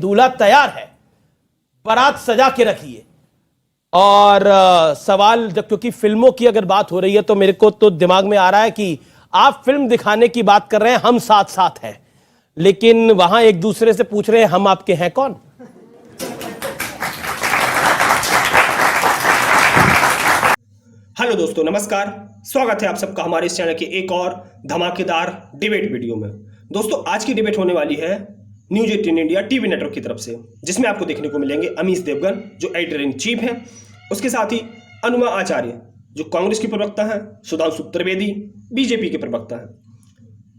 दूल्हा तैयार है, बारात सजा के रखिए। और सवाल जब, क्योंकि फिल्मों की अगर बात हो रही है तो मेरे को तो दिमाग में आ रहा है कि आप फिल्म दिखाने की बात कर रहे हैं, हम साथ साथ हैं, लेकिन वहां एक दूसरे से पूछ रहे हैं हम आपके हैं कौन। हेलो दोस्तों, नमस्कार। स्वागत है आप सबका हमारे इस चैनल के एक और धमाकेदार डिबेट वीडियो में। दोस्तों, आज की डिबेट होने वाली है न्यूज 18 इंडिया टीवी नेटवर्क की तरफ से, जिसमें आपको देखने को मिलेंगे अमीश देवगन जो एडिटर इन चीफ हैं, उसके साथ ही अनुमा आचार्य जो कांग्रेस की प्रवक्ता हैं, सुधांशु त्रिवेदी बीजेपी के प्रवक्ता हैं,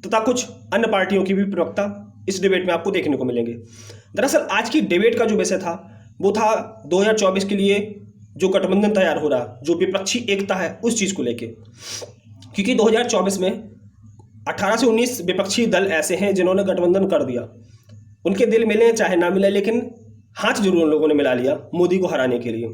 तथा कुछ अन्य पार्टियों की भी प्रवक्ता इस डिबेट में आपको देखने को मिलेंगे। दरअसल आज की डिबेट का जो विषय था वो था 2024 के लिए जो गठबंधन तैयार हो रहा, जो विपक्षी एकता है उस चीज को लेके, क्योंकि 2024 में 18 से 19 विपक्षी दल ऐसे हैं जिन्होंने गठबंधन कर दिया। उनके दिल मिले चाहे ना मिले, लेकिन हाथ जरूर उन लोगों ने मिला लिया मोदी को हराने के लिए।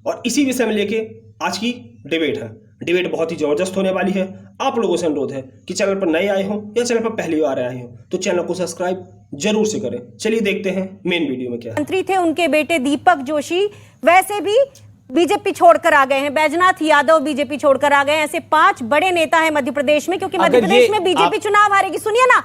और इसी विषय में लेके आज की डिबेट है। डिबेट बहुत ही जबरदस्त होने वाली है। आप लोगों से अनुरोध है कि चैनल पर नए आए हो या चैनल पर पहली बार आए हो तो चैनल को सब्सक्राइब जरूर से करें। चलिए देखते हैं मेन वीडियो में क्या है। मंत्री थे उनके बेटे दीपक जोशी, वैसे भी बीजेपी छोड़कर आ गए हैं। बैजनाथ यादव बीजेपी छोड़कर आ गए हैं। ऐसे 5 बड़े नेता हैं मध्य प्रदेश में, क्योंकि मध्य प्रदेश में बीजेपी चुनाव हारेगी। सुनिए ना,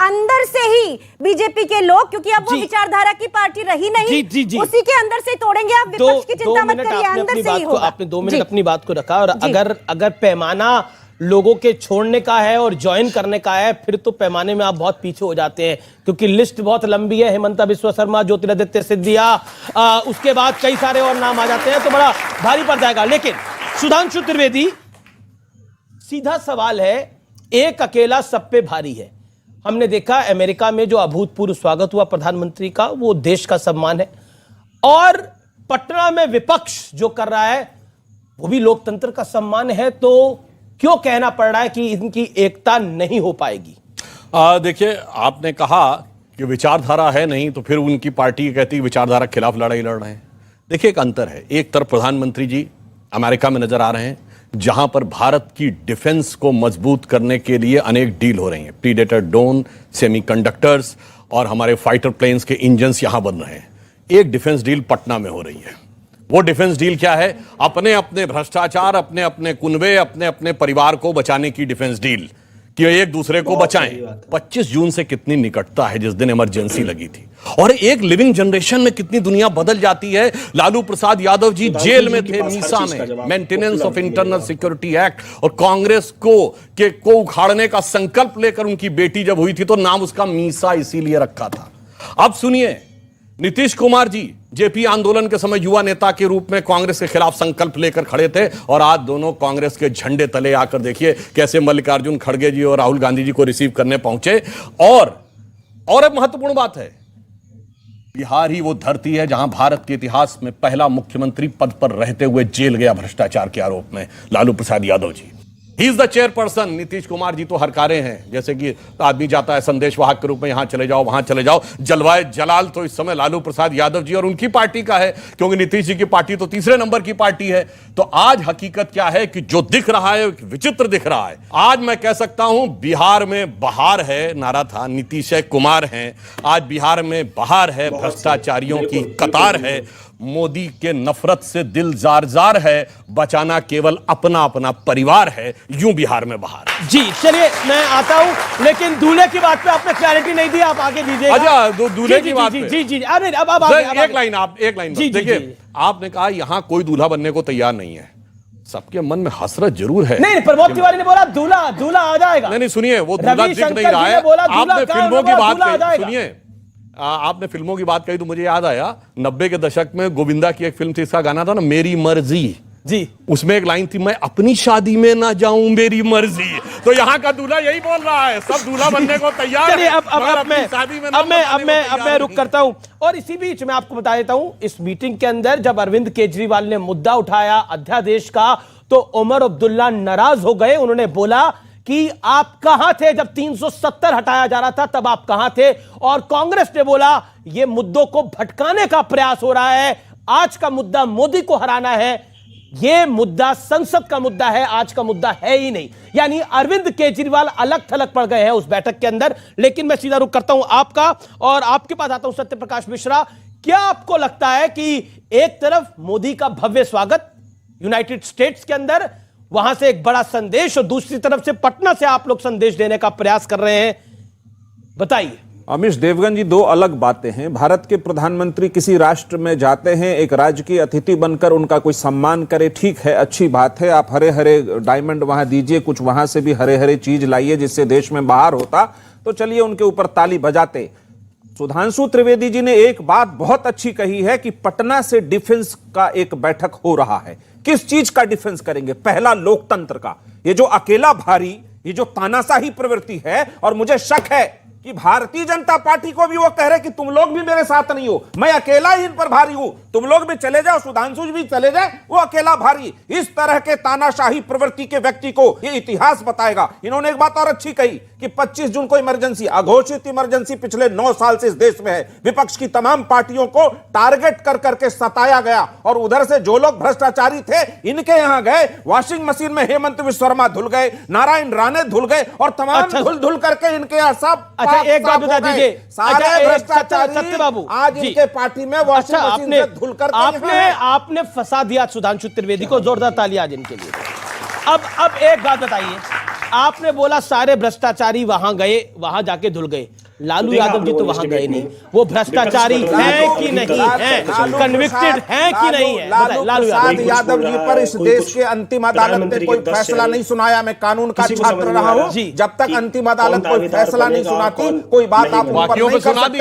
अंदर से ही बीजेपी के लोग, क्योंकि अब वो विचारधारा की पार्टी रही नहीं, उसी के अंदर से तोड़ेंगे। आप विपक्ष की चिंता मत करिए, अंदर से ही होगा। आपने 2 मिनट अपनी बात को रखा, और अगर पैमाना लोगों के छोड़ने का है और ज्वाइन करने का है, फिर तो पैमाने में आप बहुत पीछे हो जाते हैं, क्योंकि लिस्ट बहुत लंबी है। हेमंता बिस्वा शर्मा, ज्योतिरादित्य सिंधिया, उसके बाद कई सारे और नाम आ जाते हैं, तो बड़ा भारी पड़ जाएगा। लेकिन सुधांशु त्रिवेदी, सीधा सवाल है, एक अकेला सब पे भारी है। हमने देखा अमेरिका में जो अभूतपूर्व स्वागत हुआ प्रधानमंत्री का, वो देश का सम्मान है, और पटना में विपक्ष जो कर रहा है वो भी लोकतंत्र का सम्मान है। तो क्यों कहना पड़ रहा है कि इनकी एकता नहीं हो पाएगी? देखिए, आपने कहा कि विचारधारा है नहीं, तो फिर उनकी पार्टी कहती है विचारधारा के खिलाफ लड़ाई लड़ रहे हैं। देखिए, एक अंतर है। एक तरफ प्रधानमंत्री जी अमेरिका में नजर आ रहे हैं, जहां पर भारत की डिफेंस को मजबूत करने के लिए अनेक डील हो रही हैं। प्रीडेटर ड्रोन, सेमीकंडक्टर्स और हमारे फाइटर प्लेन्स के इंजन्स यहां बन रहे हैं। एक डिफेंस डील पटना में हो रही है। वो डिफेंस डील क्या है? अपने अपने भ्रष्टाचार, अपने अपने कुनबे, अपने अपने परिवार को बचाने की डिफेंस डील, कि एक दूसरे को बचाएं। 25 जून से कितनी निकटता है, जिस दिन इमरजेंसी लगी थी, और एक लिविंग जनरेशन में कितनी दुनिया बदल जाती है। लालू प्रसाद यादव जी जेल में थे मीसा में, maintenance of internal security act, और कांग्रेस को उखाड़ने का संकल्प लेकर उनकी बेटी जब हुई थी तो नाम उसका मीसा इसीलिए रखा था। अब सुनिए, नीतीश कुमार जी जेपी आंदोलन के समय युवा नेता के रूप में कांग्रेस के खिलाफ संकल्प लेकर खड़े थे, और आज दोनों कांग्रेस के झंडे तले आकर देखिए कैसे मल्लिकार्जुन खड़गे जी और राहुल गांधी जी को रिसीव करने पहुंचे। और एक महत्वपूर्ण बात है, बिहार ही वो धरती है जहां भारत के इतिहास में पहला मुख्यमंत्री पद पर रहते हुए जेल गया भ्रष्टाचार के आरोप में, Lalu Prasad Yadav ji. He is the chairperson. Nitish Kumar ji तो हरकारे हैं, जैसे कि आदमी जाता है संदेश वाहक के रूप में, यहां चले जाओ वहां चले जाओ। जलवाए जलाल तो इस समय लालू प्रसाद यादव जी और उनकी पार्टी का है, क्योंकि नीतीश जी की पार्टी तो तीसरे नंबर की पार्टी है। तो आज हकीकत क्या है कि जो दिख रहा है विचित्र दिख रहा है। आज मैं कह सकता हूं बिहार में बहार है, नारा था नीतीश कुमार हैं, आज बिहार में बहार है, भ्रष्टाचारियों की कतार है, मोदी के नफरत से दिल जार जार है, बचाना केवल अपना अपना परिवार है, यूं बिहार में बहार। जी चलिए, मैं आता हूं, लेकिन दूल्हे की बात पे आपने क्लैरिटी नहीं दी, आप आगे दीजिएगा। अच्छा, दूल्हे की बात पे जी, अरे अब एक लाइन देखिए, आपने कहा यहां कोई दूल्हा बनने को तैयार नहीं है। सबके मन में हसरत जरूर है। नहीं, प्रमोद तिवारी ने बोला दूल्हा आ जाएगा। नहीं, सुनिए, वो दूल्हा दिख नहीं रहा है। आपने फिल्मों की बात कही, सुनिए, आपने फिल्मों की बात कही तो मुझे याद आया, 90 के दशक में गोविंदा की एक फिल्म थी, इसका गाना था ना, मेरी मर्जी जी। उसमें एक लाइन थी, मैं अपनी शादी में ना जाऊं मेरी मर्जी। तो यहाँ का दूल्हा यही बोल रहा है, सब दूल्हा बनने को तैयार है। अब मैं रुक करता हूं, और इसी बीच मैं आपको बता देता हूं, इस मीटिंग के अंदर जब अरविंद केजरीवाल ने मुद्दा उठाया अध्यादेश का, तो उमर अब्दुल्ला नाराज हो गए। उन्होंने बोला कि आप कहां थे जब 370 हटाया जा रहा था, तब आप कहां थे? और कांग्रेस ने बोला ये मुद्दों को भटकाने का प्रयास हो रहा है, आज का मुद्दा मोदी को हराना है। ये मुद्दा संसद का मुद्दा है, आज का मुद्दा है ही नहीं। यानी अरविंद केजरीवाल अलग थलग पड़ गए हैं उस बैठक के अंदर। लेकिन मैं सीधा रुख करता हूं आपका और आपके पास आता हूं सत्य प्रकाश मिश्रा। क्या आपको लगता है कि एक तरफ मोदी का भव्य स्वागत यूनाइटेड स्टेट्स के अंदर, वहां से एक बड़ा संदेश, और दूसरी तरफ से पटना से आप लोग संदेश देने का प्रयास कर रहे हैं, बताइए। अमीश देवगन जी, दो अलग बातें हैं। भारत के प्रधानमंत्री किसी राष्ट्र में जाते हैं, एक राज्य की अतिथि बनकर उनका कोई सम्मान करे, ठीक है, अच्छी बात है। आप हरे हरे डायमंड वहां दीजिए, कुछ वहां से भी हरे हरे चीज लाइए जिससे देश में बाहर होता, तो चलिए उनके ऊपर ताली बजाते। सुधांशु त्रिवेदी जी ने एक बात बहुत अच्छी कही है कि पटना से डिफेंस का एक बैठक हो रहा है। किस चीज का डिफेंस करेंगे? पहला, लोकतंत्र का। ये जो अकेला भारी, ये जो तानाशाही प्रवृत्ति है, और मुझे शक है कि भारतीय जनता पार्टी को भी वो कह रहे कि तुम लोग भी मेरे साथ नहीं हो, मैं अकेला ही इन पर भारी हूं, तुम लोग भी चले जाओ, सुधांशु जी भी चले जाए, वो अकेला भारी। इस तरह के तानाशाही प्रवृत्ति के व्यक्ति को ये इतिहास बताएगा। इन्होंने एक बात और अच्छी कही कि 25 जून को इमरजेंसी, अघोषित इमरजेंसी पिछले 9 साल से इस देश में है। विपक्ष की तमाम पार्टियों को टारगेट कर करके सताया गया, और उधर से जो लोग भ्रष्टाचारी थे इनके यहां गए, वॉशिंग मशीन में हेमंत विश्व शर्मा धुल गए, नारायण राणे धुल गए, और तमाम धुल धुल करके इनके यहां सब एक बात बता दीजिए, सारे भ्रष्टाचारी सत्य बाबू आज इनके पार्टी में वॉशिंग मशीन से धुल करके आपने फंसा दिया सुधांशु त्रिवेदी को। जोरदार तालियां आज इनके लिए। अब एक बात बताइए, आपने बोला सारे भ्रष्टाचारी वहां गए, वहां जाके धुल गए। लालू यादव जी तो वहां गए नहीं, वो भ्रष्टाचारी हैं कि नहीं है, कन्विक्टेड हैं कि नहीं है? लालू यादव जी पर इस देश के अंतिम अदालत ने कोई फैसला नहीं सुनाया। मैं कानून का छात्र रहा हूं, जब तक अंतिम अदालत कोई फैसला नहीं सुनाती कोई बात आप ऊपर नहीं कर सकते।